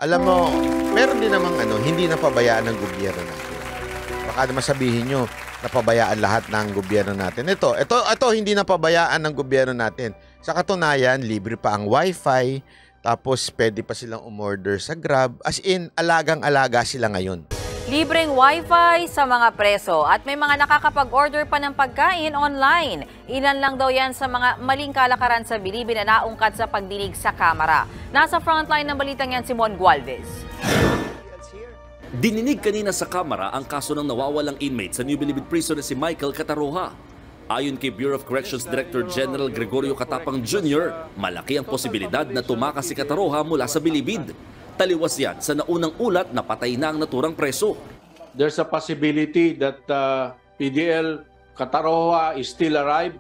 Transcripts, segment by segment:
Alam mo, meron din namang hindi napabayaan ng gobyerno natin. Baka naman sabihin nyo, napabayaan lahat ng gobyerno natin. Ito, hindi napabayaan ng gobyerno natin. Sa katunayan, libre pa ang wifi, tapos pwede pa silang umorder sa Grab. As in, alagang-alaga sila ngayon. Libreng wifi sa mga preso at may mga nakakapag-order pa ng pagkain online. Ilan lang daw yan sa mga maling kalakaran sa Bilibid na naungkat sa pagdinig sa kamera. Nasa frontline ng balitang yan si Mon Gualvez. Dininig kanina sa kamera ang kaso ng nawawalang inmate sa New Bilibid Prison na si Michael Cataroha. Ayon kay Bureau of Corrections Director General Gregorio Catapang Jr., malaki ang posibilidad na tumakas si Cataroha mula sa Bilibid. Taliwas yan sa naunang ulat na patay na ang naturang preso. There's a possibility that PDL Cataroha is still alive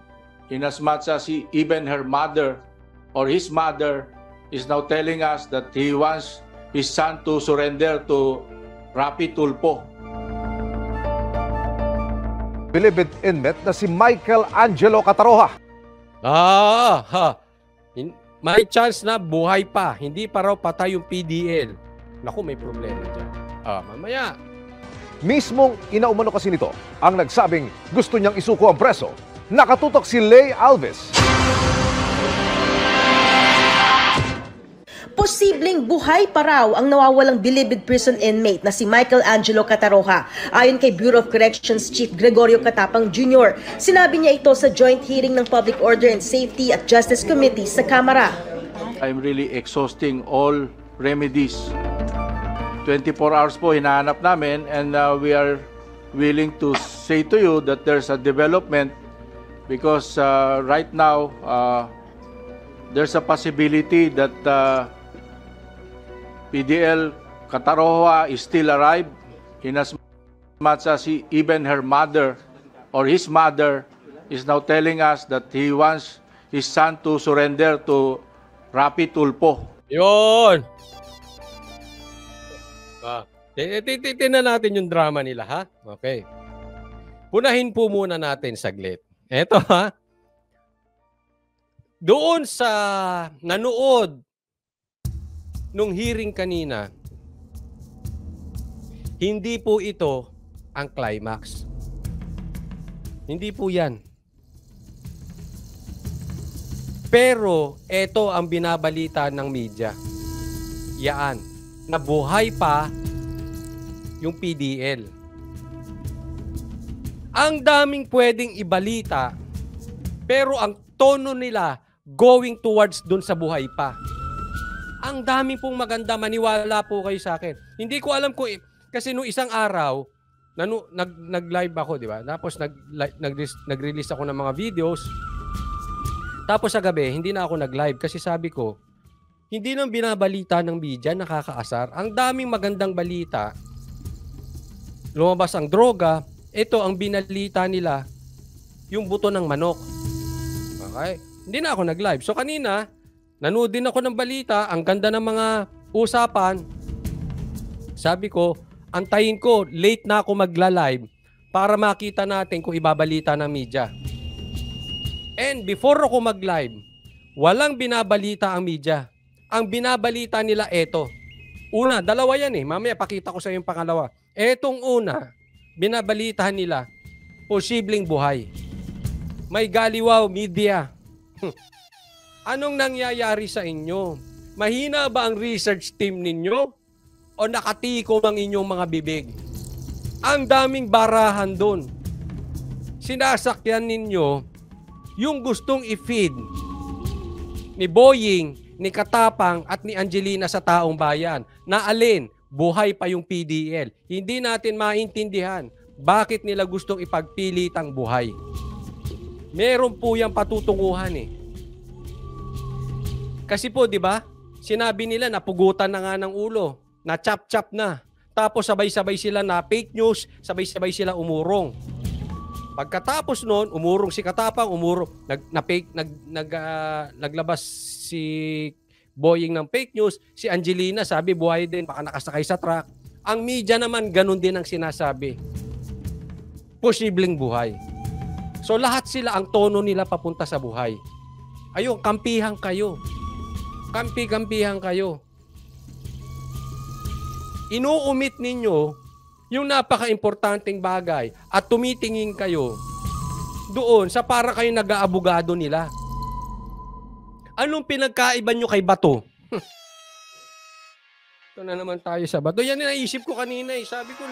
inasmuch as even her mother or his mother is now telling us that he wants his son to surrender to Rapi Tulfo. Bilibid inmate na si Michael Angelo Cataroha. May chance na buhay pa. Hindi pa raw patay yung PDL. Naku, may problema dyan. Mamaya. Mismong inaumano kasi nito ang nagsabing gusto niyang isuko ang preso. Nakatutok si Lay Alves. Posibleng buhay pa raw ang nawawalang Bilibid prison inmate na si Michael Angelo Cataroha. Ayon kay Bureau of Corrections Chief Gregorio Catapang Jr., sinabi niya ito sa joint hearing ng Public Order and Safety at Justice Committee sa Kamara. I'm really exhausting all remedies. 24 hours po hinahanap namin and we are willing to say to you that there's a development because right now there's a possibility that PDL Cataroha is still alive inasmuch as even her mother or his mother is now telling us that he wants his son to surrender to Rapi Tulfo. Yun! Titignan natin yung drama nila, ha? Okay. Punahin po muna natin saglit. Eto, ha? Doon sa nanood nung hearing kanina, hindi po ito ang climax. Hindi po yan. Pero ito ang binabalita ng media. Yaan, na buhay pa yung PDL. Ang daming pwedeng ibalita, pero ang tono nila going towards dun sa buhay pa. Ang dami pong maganda, maniwala po kayo sa akin. Hindi ko alam kung, kasi nung isang araw, nag-live ako, di ba? Tapos nag-release ako ng mga videos. Tapos sa gabi, hindi na ako nag-live kasi sabi ko, hindi nang binabalita ng media, nakakaasar. Ang daming magandang balita. Lumabas ang droga, ito ang binalita nila, yung buto ng manok. Okay? Hindi na ako nag-live. So kanina, nanood din ako ng balita, ang ganda ng mga usapan. Sabi ko, antayin ko, late na ako magla-live para makita natin kung ibabalita ng media. And before ako mag-live, walang binabalita ang media. Ang binabalita nila eto. Una, dalawa yan eh. Mamaya pakita ko sa yung pangalawa. Etong una, binabalitahan nila, posibleng buhay. May galiwaw, media. Anong nangyayari sa inyo? Mahina ba ang research team ninyo? O nakatikom ang inyong mga bibig? Ang daming barahan doon. Sinasakyan ninyo yung gustong i-feed ni Boying, ni Katapang at ni Angelina sa taong bayan na alin, buhay pa yung PDL. Hindi natin maintindihan bakit nila gustong ipagpilitang buhay. Meron po yung patutunguhan eh. Kasi po, di ba, sinabi nila napugutan na nga ng ulo, na chop-chop na. Tapos sabay-sabay sila na fake news, sabay-sabay sila umurong. Pagkatapos noon, umurong si Katapang, naglabas si Boying ng fake news, si Angelina sabi buhay din, baka nakasakay sa truck. Ang media naman ganun din ang sinasabi. Posibleng buhay. So lahat sila ang tono nila papunta sa buhay. Ayun, kampihan kayo. Kampi-kampihan kayo. inuumit ninyo yung napaka-importanting bagay at tumitingin kayo doon sa para kayo nag-aabogado nila. Anong pinagkaiba nyo kay Bato? Ito na naman tayo sa Bato. Yan na naisip ko kanina eh. Sabi ko,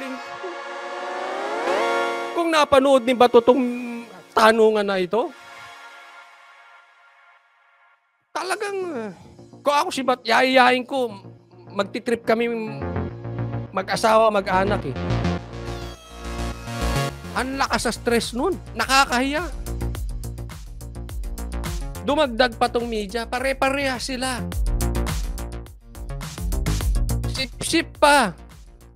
kung napanood ni Bato itong tanungan na ito, talagang, kung ako si Bato, yayayain ko, magtitrip kami mag-asawa, mag-anak eh. Ang lakas sa stress nun. Nakakahiya. Dumagdag pa tong media, pare-pareha sila. Sip-sip pa.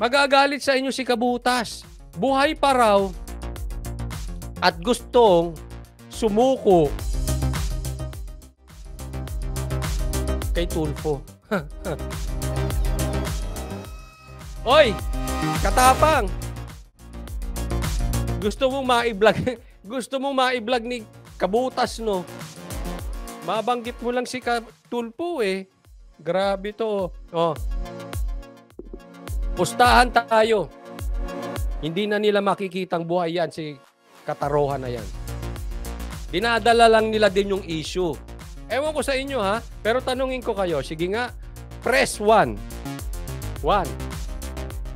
Magagalit sa inyo si Kabutas. Buhay pa raw at gustong sumuko kay Tulfo. Oy, Katapang. Gusto mong ma-vlog ni Kabutas, no? Mabanggit mo lang si Tulfo eh. Grabe to. Oh. Pustahan tayo. Hindi na nila makikitang buhay yan si Kataroha na yan. Dinadala lang nila din yung issue. Ewan ko sa inyo ha, pero tanungin ko kayo. Sige nga, press 1. 1.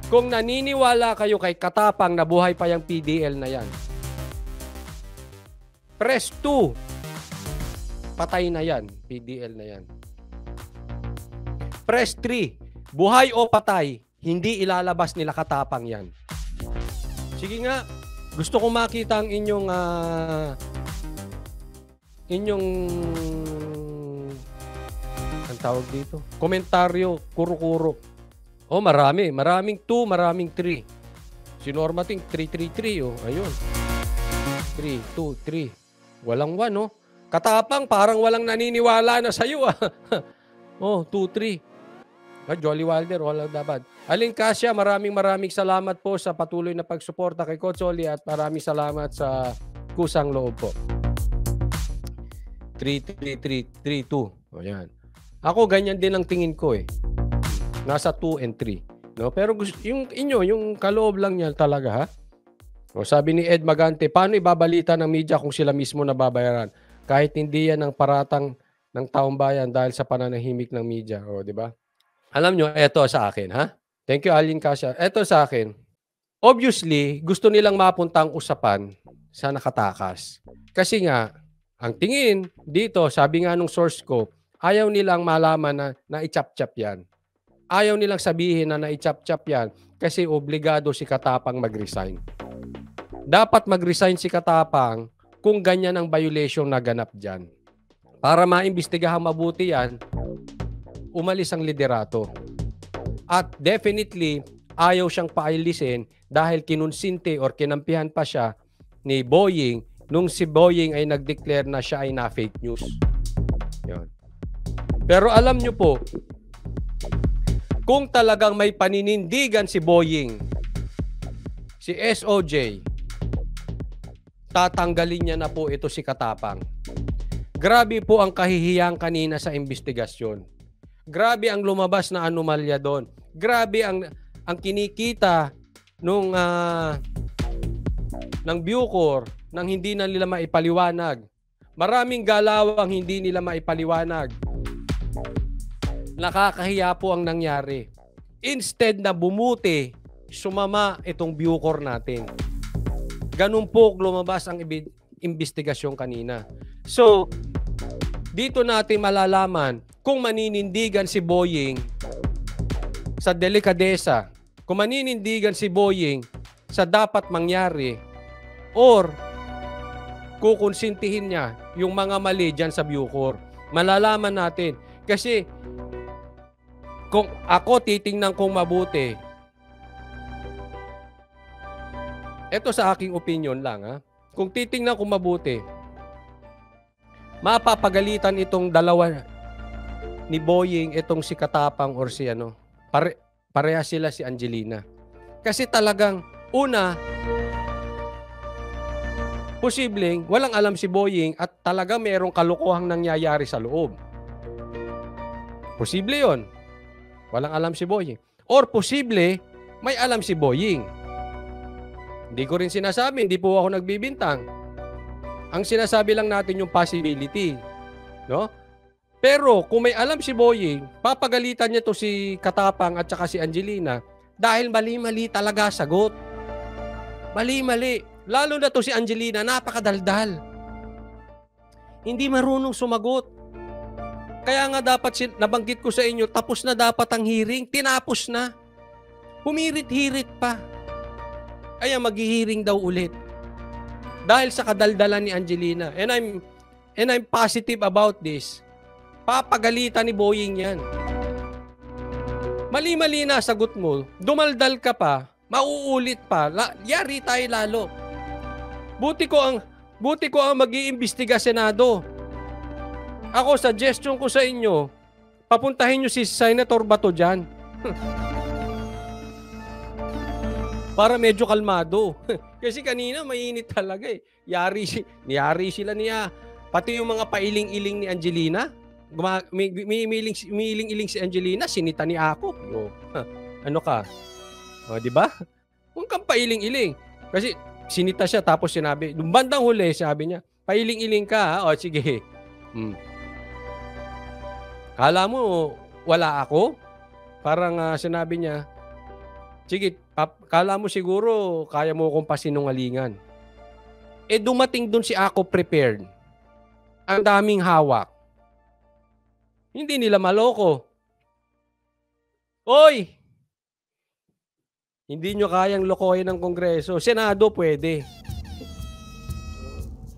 Kung naniniwala kayo kay Katapang na buhay pa yung PDL na yan. Press 2. Patay na yan, PDL na yan. Press 3. Buhay o patay, hindi ilalabas nila Katapang yan. Sige nga, gusto ko makita ang inyong ang tawag dito, komentaryo, kuro-kuro. Oh, maraming 2, maraming 3. Si Norma Ting 333 oh, ayun. 3, 2, 3. Walang 1 oh. Katapang parang walang naniniwala na sa iyo ah. Oh, 2, 3. Jolly Wilder, walang dapat. Aling Kasia, maraming salamat po sa patuloy na pagsuporta kay Coach Oli at maraming salamat sa kusang loob po. 3-3-3-3-2. O yan. Ako, ganyan din ang tingin ko eh. Nasa 2 and 3. No? Pero yung inyo, yung kaloob lang niya talaga ha. O, sabi ni Ed Magante, paano ibabalita ng media kung sila mismo nababayaran? Kahit hindi yan ang paratang ng taong bayan dahil sa pananahimik ng media. O, di ba? Alam nyo, eto sa akin, ha? Thank you, Alin Kasia. Eto sa akin. Obviously, gusto nilang mapunta ang usapan sa nakatakas. Kasi nga, ang tingin dito, sabi nga nung source ko, ayaw nilang malaman na i-chop-chop yan. Ayaw nilang sabihin na i-chop-chop yan kasi obligado si Katapang mag-resign. Dapat mag-resign si Katapang kung ganyan ang violation na ganap dyan. Para maimbestigahang mabuti yan, umalis ang liderato. At definitely, ayaw siyang pailisin dahil kinunsinte or kinampihan pa siya ni Boying nung si Boying ay nag-declare na siya ay na-fake news. Yun. Pero alam nyo po, kung talagang may paninindigan si Boying, si SOJ, tatanggalin niya na po ito si Katapang. Grabe po ang kahihiyang kanina sa investigasyon. Grabe ang lumabas na anomalya doon. Grabe ang kinikita ng Bucor nang hindi na nila maipaliwanag. Maraming galawang hindi nila maipaliwanag. Nakakahiya po ang nangyari. Instead na bumuti, sumama itong Bucor natin. Ganun po lumabas ang investigasyon kanina. So, dito natin malalaman kung maninindigan si Boying sa delikadesa, kung maninindigan si Boying sa dapat mangyari, or kukonsintihin niya yung mga mali dyan sa Bucor. Malalaman natin. Kasi kung ako titingnan kong mabuti, ito sa aking opinion lang ha, kung titingnan kong mabuti, mapapagalitan itong dalawa ni Boying, itong si Katapang or si pareha sila si Angelina. Kasi talagang una, posibleng walang alam si Boying at talagang mayroong kalokohang nangyayari sa loob. Posible yon. Walang alam si Boying. Or posible, may alam si Boying. Hindi ko rin sinasabi, hindi po ako nagbibintang. Ang sinasabi lang natin yung possibility. No? Pero kung may alam si Boying, papagalitan niya to si Katapang at saka si Angelina dahil mali-mali talaga sagot. Mali-mali. Lalo na to si Angelina, napakadaldal. Hindi marunong sumagot. Kaya nga dapat nabanggit ko sa inyo, tapos na dapat ang hearing, tinapos na. Pumirit-hirit pa. Kaya maghihiring daw ulit. Dahil sa kadaldalan ni Angelina. And I'm positive about this. Papagalitan ni Boying yan. Mali-mali na sagot mo, dumaldal ka pa, mauulit pa, yari tayo lalo. Buti ko ang mag-iimbestiga Senado. Ako, suggestion ko sa inyo, papuntahin nyo si Senator Bato dyan. Para medyo kalmado. Kasi kanina mainit talaga eh. Yari sila niya. Pati yung mga pailing-iling ni Angelina, umiiling-iling si Angelina, sinita ni Ako. Ano ka? Di ba? Huwag kang pailing-iling. Kasi sinita siya tapos sinabi, nung bandang huli, sabi niya, pailing-iling ka ha? O sige. Kala mo wala ako? Parang sinabi niya, sige, kala mo siguro kaya mo akong pasinungalingan. Eh dumating dun si Ako prepared. Ang daming hawak. Hindi nila maloko. Oy! Hindi nyo kayang lokohin ng Kongreso. Senado pwede.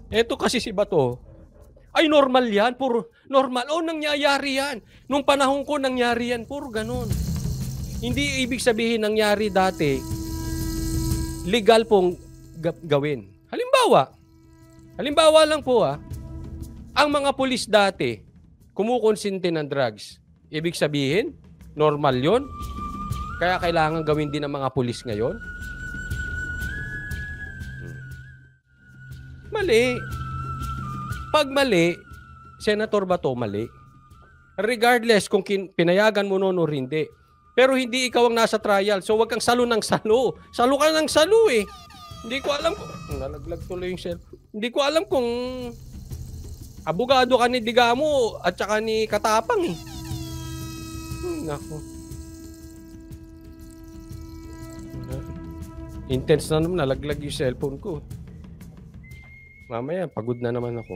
Eto kasi si Bato, ay normal yan. Puro normal. Oh, nangyayari yan. Nung panahon ko nangyari yan. Puro ganun. Hindi ibig sabihin nangyari dati, legal pong gawin. Halimbawa lang po ang mga pulis dati, kumukonsinti ng drugs. Ibig sabihin, normal yon. Kaya kailangan gawin din ng mga pulis ngayon. Mali. Pag mali, Senator Bato, mali. Regardless kung pinayagan mo noon o hindi. Pero hindi ikaw ang nasa trial. So wag kang salo ng salo. Salo ka ng salo eh. Hindi ko alam kung... Nalaglag tuloy yung cell. Hindi ko alam kung... Abogado ka ni Digamo at saka ni Katapang eh. Nako. Intense na naman. Nalaglag yung cellphone ko. Mamaya, pagod na naman ako.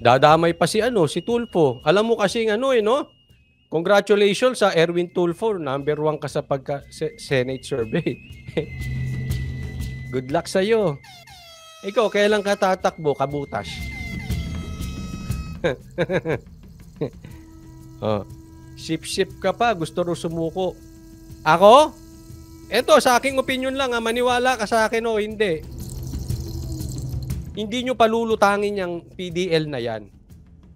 Dadamay pa si Tulfo. Alam mo kasing no? Congratulations sa Erwin Tulfo. Number 1 ka sa Senate survey. Good luck sa'yo. Ikaw, kailan ka tatakbo, kabutas? Sip-sip ka pa, gusto rin sumuko. Ako? Eto, sa aking opinion lang, maniwala ka sa akin o hindi. Hindi nyo palulutangin yung PDL na yan.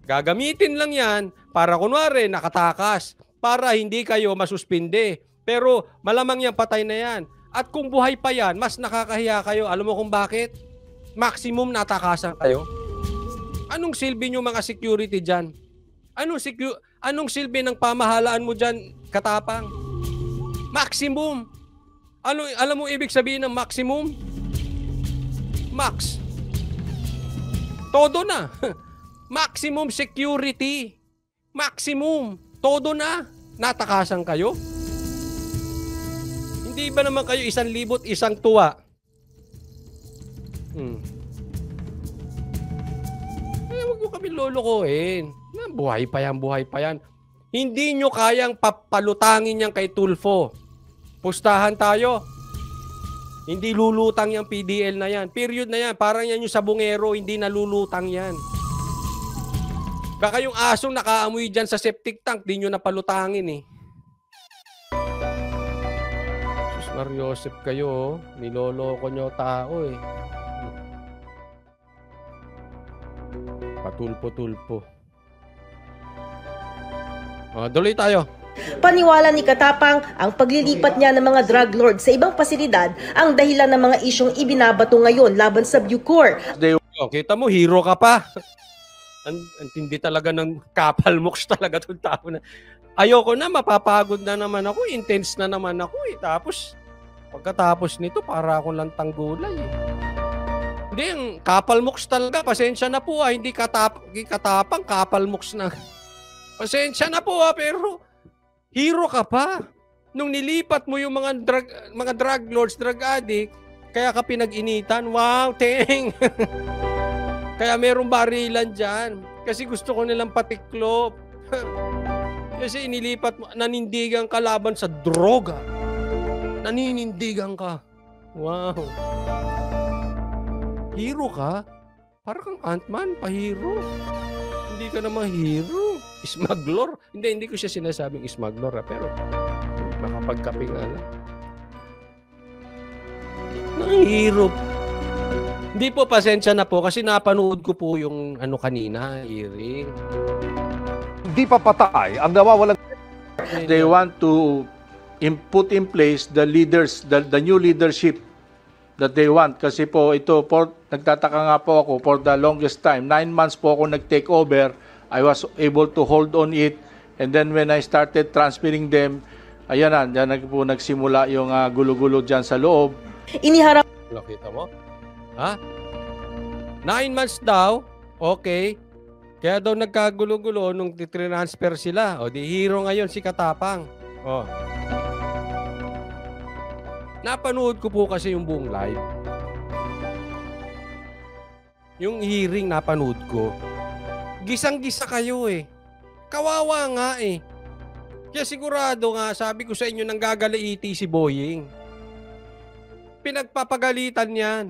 Gagamitin lang yan para kunwari nakatakas, para hindi kayo masuspinde. Pero malamang yan patay na yan. At kung buhay pa yan, mas nakakahiya kayo. Alam mo kung bakit? Maximum natakasan kayo. Anong silbi nyo mga security dyan? Anong silbi ng pamahalaan mo dyan, Katapang? Maximum. Alam mo ibig sabihin ng maximum? Max. Todo na. Maximum security. Maximum. Todo na. Natakasan kayo? Hindi ba naman kayo 1,000 isang tuwa? Huwag mo kami lolokohin. Buhay pa yan. Hindi nyo kayang papalutangin yan kay Tulfo. Pustahan tayo. Hindi lulutang yung PDL na yan. Period na yan. Parang yan yung sabungero, hindi nalulutang yan. Baka yung asong nakaamoy dyan sa septic tank, di nyo napalutangin eh. Sus Mariosep kayo, niloloko nyo tao eh. Patulpo-tulpo. Duloy tayo. Paniwala ni Katapang, ang paglilipat niya ng mga drug lord sa ibang pasilidad ang dahilan ng mga isyong ibinabato ngayon laban sa Bucor. Kita mo, hero ka pa. Ang tindi talaga ng kapal moks talaga itong tao na. ayoko na, mapapagod na naman ako, intense na naman ako eh. Tapos, pagkatapos nito, para akong lantang gulay eh. Hindi, ang kapalmoks talaga. Pasensya na po hindi katapang, kapalmoks na. Pasensya na po pero hero ka pa. Nung nilipat mo yung mga drug lords, drug addict, kaya ka pinag-initan. Wow, teng! Kaya merong barilan dyan. Kasi gusto ko nilang patiklop. Kasi inilipat mo, nanindigan ka laban sa droga. Naninindigan ka. Wow. Hero ka? Parang kang Ant-Man, pa-hero. Hindi ka naman hero. Smuggler? Hindi ko siya sinasabing smuggler, pero makapagkape nga lang. Hero. Hindi po, pasensya na po kasi napanood ko po yung kanina, hearing. Hindi pa patay ang nawawalang They want to put in place the leaders, the new leadership that they want. Kasi po ito, nagtataka nga po ako for the longest time. 9 months po ako nag-take over. I was able to hold on it. And then when I started transferring them, ayan na, dyan po nagsimula yung gulo-gulo dyan sa loob. Iniharap Nakita mo? Ha? 9 months daw, okay. Kaya daw nagkagulo-gulo nung transfer sila. O di hero ngayon si Katapang. O. Napanood ko po kasi yung buong live. Yung hearing napanood ko. Gisang-gisa kayo eh. Kawawa nga eh. Kaya sigurado nga, sabi ko sa inyo, nanggagalaiti si Boying. Pinagpapagalitan yan.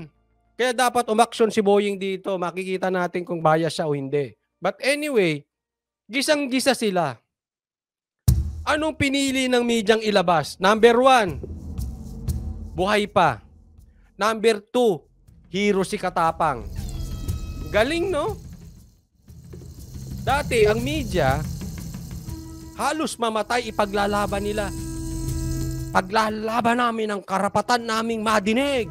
Kaya dapat umaksyon si Boying dito. Makikita natin kung bias siya o hindi. But anyway, gisang-gisa sila. Anong pinili ng medyang ilabas? Number 1, buhay pa. Number 2, hero si Katapang. Galing, no? Dati, ang media, halos mamatay ipaglalaban nila. Paglalaban namin ang karapatan naming madinig.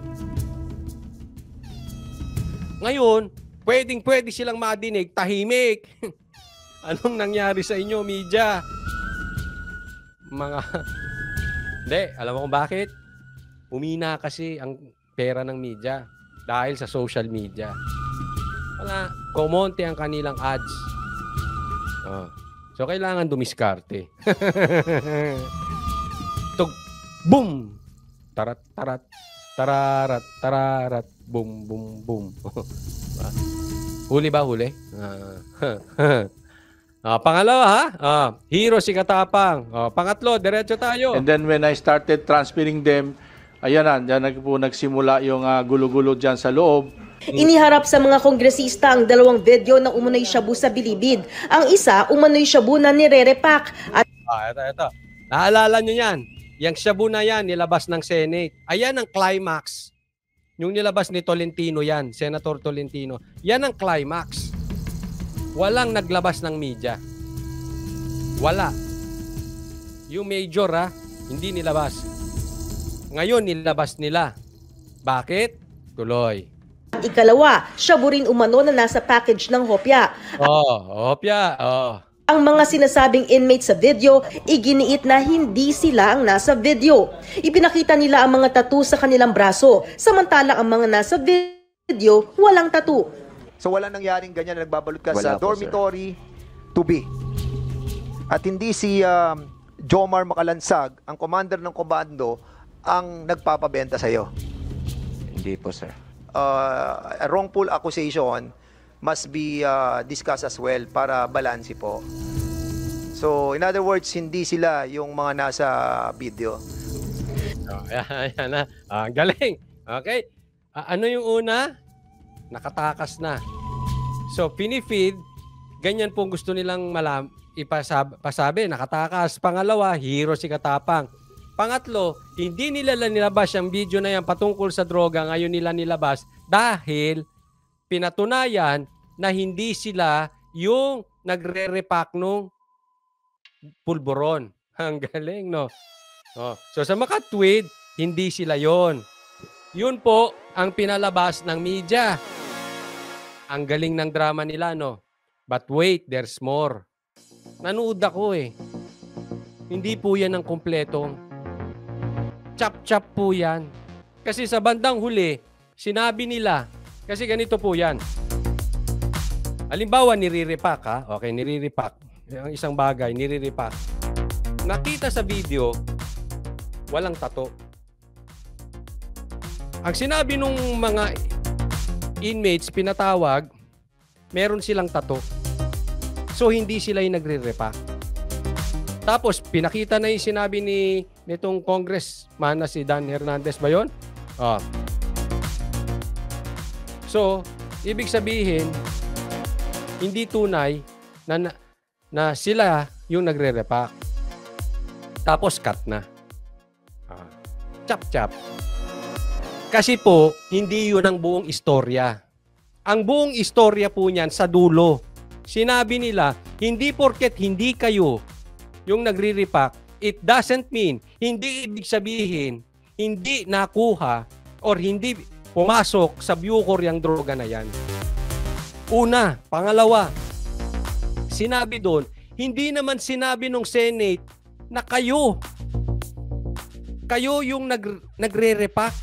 Ngayon, pwedeng-pwede silang madinig, tahimik. Anong nangyari sa inyo, media? Hindi, alam mo kung bakit? Umina kasi ang pera ng media dahil sa social media. Wala, kumonte ang kanilang ads. So, kailangan dumiskarte. Tug, boom! Tarat, tarat, tararat, tararat, boom, boom, boom. Huli ba? Huli? Pangalawa, ha? Hero si Katapang. Pangatlo, diretso tayo. And then when I started transferring them, ayan na, dyan po nagsimula yung gulo-gulo dyan sa loob. Iniharap sa mga kongresista ang 2 video na umano'y shabu sa Bilibid. Ang isa, umano'y shabu na nire-repack. At Ito. Naalala nyo yan. Yung shabu na yan, nilabas ng Senate. Ayan ang climax. Yung nilabas ni Tolentino yan, Senator Tolentino. Yan ang climax. Walang naglabas ng media. Wala. Yung major, hindi nilabas. Ngayon, nilabas nila. Bakit? Tuloy. ikalawa, shabu rin umano na nasa package ng hopya. Hopya. Ang mga sinasabing inmates sa video, iginiit na hindi sila ang nasa video. Ipinakita nila ang mga tattoo sa kanilang braso, samantalang ang mga nasa video, walang tattoo. So wala nangyaring ganyan na nagbabalot ka Wala sa po, dormitory to be. At hindi si Jomar Makalansag, ang commander ng komando, ang nagpapabenta sa iyo. Hindi po, sir. A wrongful accusation must be discussed as well para balanse po. So, in other words, hindi sila yung mga nasa video. Ayan na. Ang galing. Okay. Ano yung una? Nakatakas na. So, pinifeed, ganyan pong gusto nilang pasabi, nakatakas. Pangalawa, hero si Katapang. Pangatlo, hindi nila nilabas yung video na yan patungkol sa droga, ngayon nila nilabas dahil pinatunayan na hindi sila yung nagre-repack nung pulburon. Ang galing, no? So sa makatwid, hindi sila yon. Yun po ang pinalabas ng media. Ang galing ng drama nila, no? But wait, there's more. Nanood ako eh. Hindi po yan ang kumpletong. Chap-chap po yan. Kasi sa bandang huli, sinabi nila, kasi ganito po yan. Halimbawa, nire-repack ha? Okay, nire-repack. Ang isang bagay, nire-repack. Nakita sa video, walang tato. Ang sinabi nung mga inmates, pinatawag, meron silang tato. So, hindi sila yung nagre-repack. Tapos, pinakita na yung sinabi nitong congressman na si Dan Hernandez ba yun? Oh. So, ibig sabihin, hindi tunay na sila yung nagre-repack. Tapos, cut na. Chap-chap. Kasi po, hindi yun ang buong istorya. Ang buong istorya po niyan sa dulo. Sinabi nila, hindi porket hindi kayo yung nagre-repack, it doesn't mean, hindi ibig sabihin, hindi nakuha or hindi pumasok sa Bucor yung droga na yan. Una, pangalawa, sinabi doon, hindi naman sinabi ng Senate na kayo yung nagre-repack.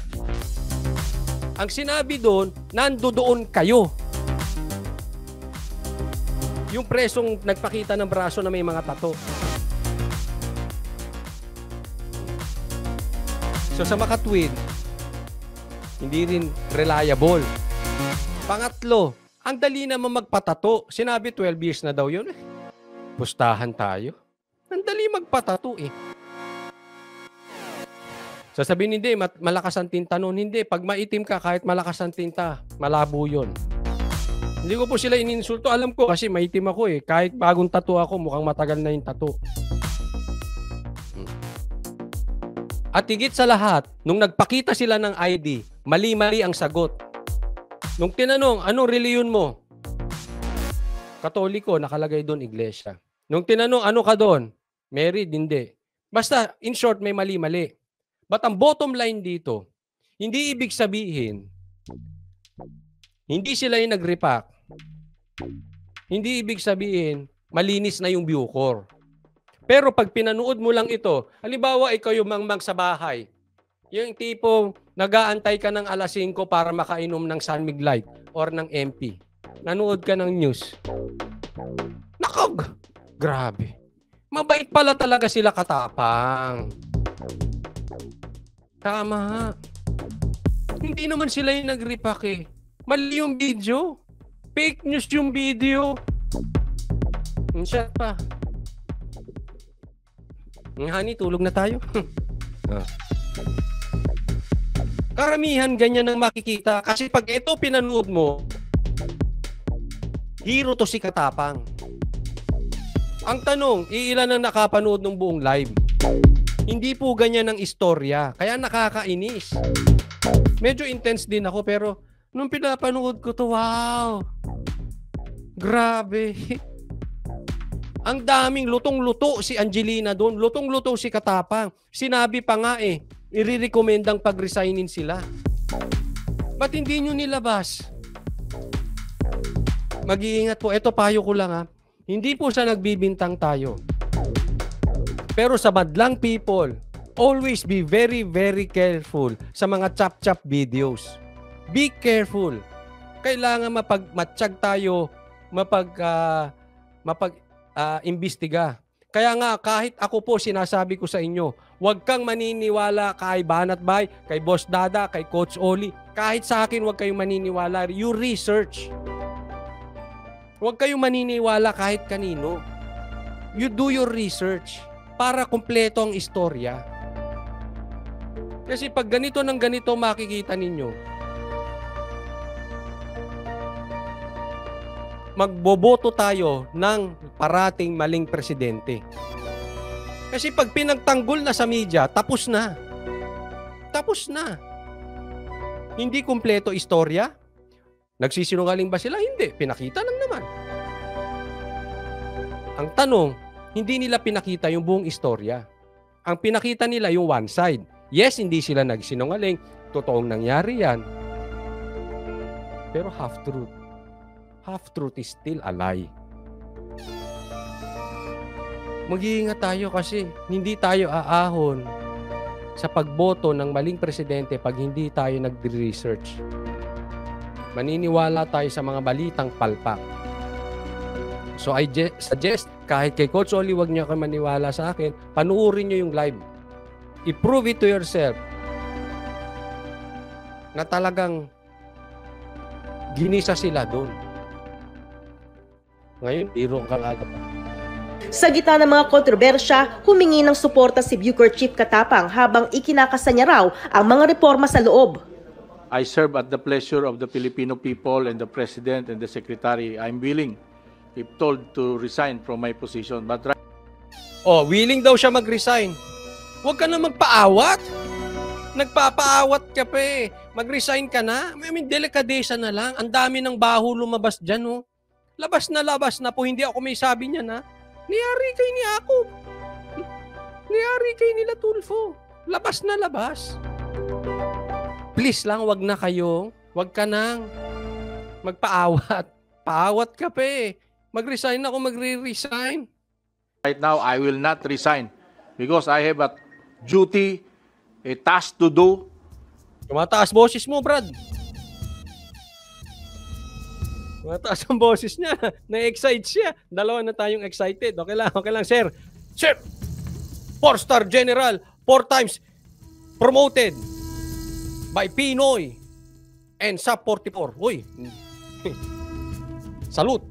Ang sinabi doon, nandoon kayo. Yung presong nagpakita ng braso na may mga tato. So sa makatwid, hindi rin reliable. Pangatlo, ang dali naman magpatato. Sinabi 12 years na daw yun. Pustahan tayo. Ang dali magpatato eh. Sasabihin, hindi, malakas ang tinta noon. Hindi, pag maitim ka, kahit malakas ang tinta, malabo yun. Hindi ko po sila ininsulto. Alam ko kasi maitim ako eh. Kahit bagong tattoo ako, mukhang matagal na yung tattoo. At higit sa lahat, nung nagpakita sila ng ID, mali-mali ang sagot. Nung tinanong, anong reliyon mo? Katoliko, nakalagay doon, iglesia. Nung tinanong, ano ka doon? Married, hindi. Basta, in short, may mali-mali. But ang bottom line dito, hindi ibig sabihin, hindi sila yung nag-repack. Hindi ibig sabihin, malinis na yung Bucor. Pero pag pinanood mo lang ito, halimbawa ikaw yung mangmang sa bahay, yung tipong nag-aantay ka ng alas 5 para makainom ng San Mig Light or ng MP. Nanood ka ng news. Nakag! Grabe. Mabait pala talaga sila katapang. Tama. Hindi naman sila yung nag-repack eh. Mali yung video. Fake news yung video. Siya pa. Honey, tulog na tayo. Karamihan ganyan ang makikita. Kasi pag ito pinanood mo, hero to si Katapang. Ang tanong, iilan ang nakapanood ng buong live? Hindi po ganyan ang istorya. Kaya nakakainis. Medyo intense din ako pero nung pinapanood ko to, wow! Grabe! Ang daming lutong-luto si Angelina doon. Lutong-luto si Katapang. Sinabi pa nga eh, i-recommendang pag-resignin sila. Ba't hindi nyo nilabas? Mag-iingat po. Ito payo ko lang ha. Hindi po sa nagbibintang tayo. Pero sa madlang people, always be very, very careful sa mga chap-chap videos. Be careful. Kailangan matiyag tayo, imbestiga. Kaya nga, kahit ako po sinasabi ko sa inyo, huwag kang maniniwala kay Banat Bay, kay Boss Dada, kay Coach Oli. Kahit sa akin, huwag kayong maniniwala. You research. Huwag kayong maniniwala kahit kanino. You do your research para kumpleto ang istorya. Kasi pag ganito ng ganito makikita ninyo, magboboto tayo ng parating maling presidente. Kasi pag pinagtanggol na sa media, tapos na. Tapos na. Hindi kumpleto istorya. Nagsisinungaling ba sila? Hindi. Pinakita lang naman. Ang tanong, hindi nila pinakita yung buong istorya. Ang pinakita nila yung one side. Yes, hindi sila nagsinungaling. Totoong nangyari yan. Pero half-truth. Half-truth is still a lie. mag-iingat tayo kasi hindi tayo aahon sa pagboto ng maling presidente pag hindi tayo nagre-research. Maniniwala tayo sa mga balitang palpak. So I suggest, kahit kay Coach Oli, wag niyo kayo maniwala sa akin, panuorin niyo yung live. I-prove it to yourself na talagang ginisa sila doon. Ngayon, biro ka nga pa. Sa gitna ng mga kontrobersya, humingi ng suporta si Bucor Chief Katapang habang ikinakasa niya raw ang mga reforma sa loob. I serve at the pleasure of the Filipino people and the President and the Secretary. I'm willing, if told, to resign from my position. But willing daw siya mag-resign. Huwag ka na magpaawat. Nagpapaawat ka pa eh. Mag-resign ka na. I mean, delikadesa na lang. Ang dami ng baho lumabas dyan, oh. Labas na po. Hindi ako may sabi niya na. Niyari kay ni Jacob. Niyari kay nila Tulfo. Labas na labas. Please lang, wag ka nang magpaawat. Paawat ka pa eh. Mag-resign ako, magre-resign. right now, I will not resign because I have a duty, a task to do. Tumataas boses mo, Brad. Tumataas ang boses niya. Na-excite siya. Dalawa na tayong excited. Okay lang, sir. Sir! 4-star general. 4 times promoted by Pinoy and Sub 44. Uy. Salute.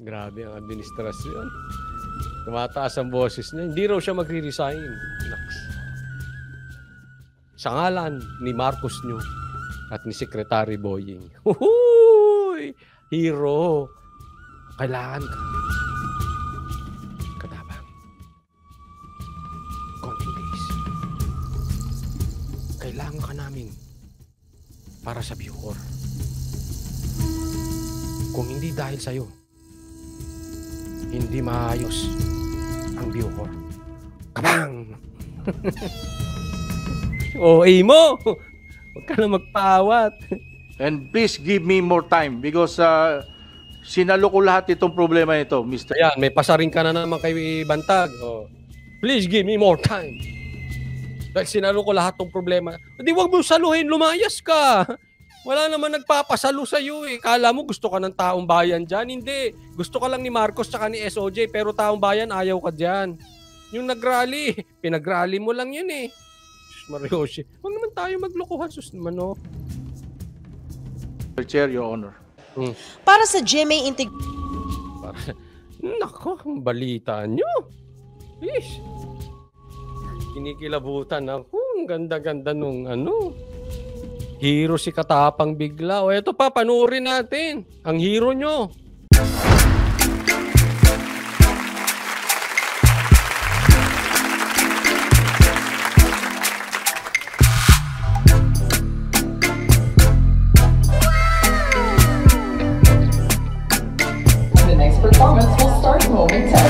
Grabe ang administrasyon. Tumataas ang boses niya. Hindi raw siya magre-resign. Naks. Sa ngalan ni Marcos New at ni Secretary Boying. Uhuy! Hero! Kailangan ka. Katabang. Konting days. Kailangan ka namin para sa Bucor. Kung hindi dahil sa'yo, hindi maayos ang Bucor. Kabang! OA mo! Huwag ka na magpaawat. And please give me more time because sinalo ko lahat itong problema nito, Mr. Ayan, may pasaring ka na naman kay Bantag. Oh. Please give me more time. Dahil sinalo ko lahat ng problema. Hindi, wag mo saluhin, lumayas ka. Wala naman nagpapasalo sa iyo eh. Kala mo gusto ka ng taong bayan dyan? Hindi. Gusto ka lang ni Marcos tsaka ni SOJ pero taong bayan ayaw ka dyan. Yung nag-rally, pinag-rally mo lang yun eh. Marioshi. Huwag naman tayo maglokohan, sus naman, no? Mr. Chair, Your Honor. Para sa GMA Nako, ang balita nyo. Ish. Kinikilabutan ako. Ang ganda-ganda nung hero si Katapang bigla. O eto pa, panuorin natin. Ang hero nyo. Performance will start momentarily.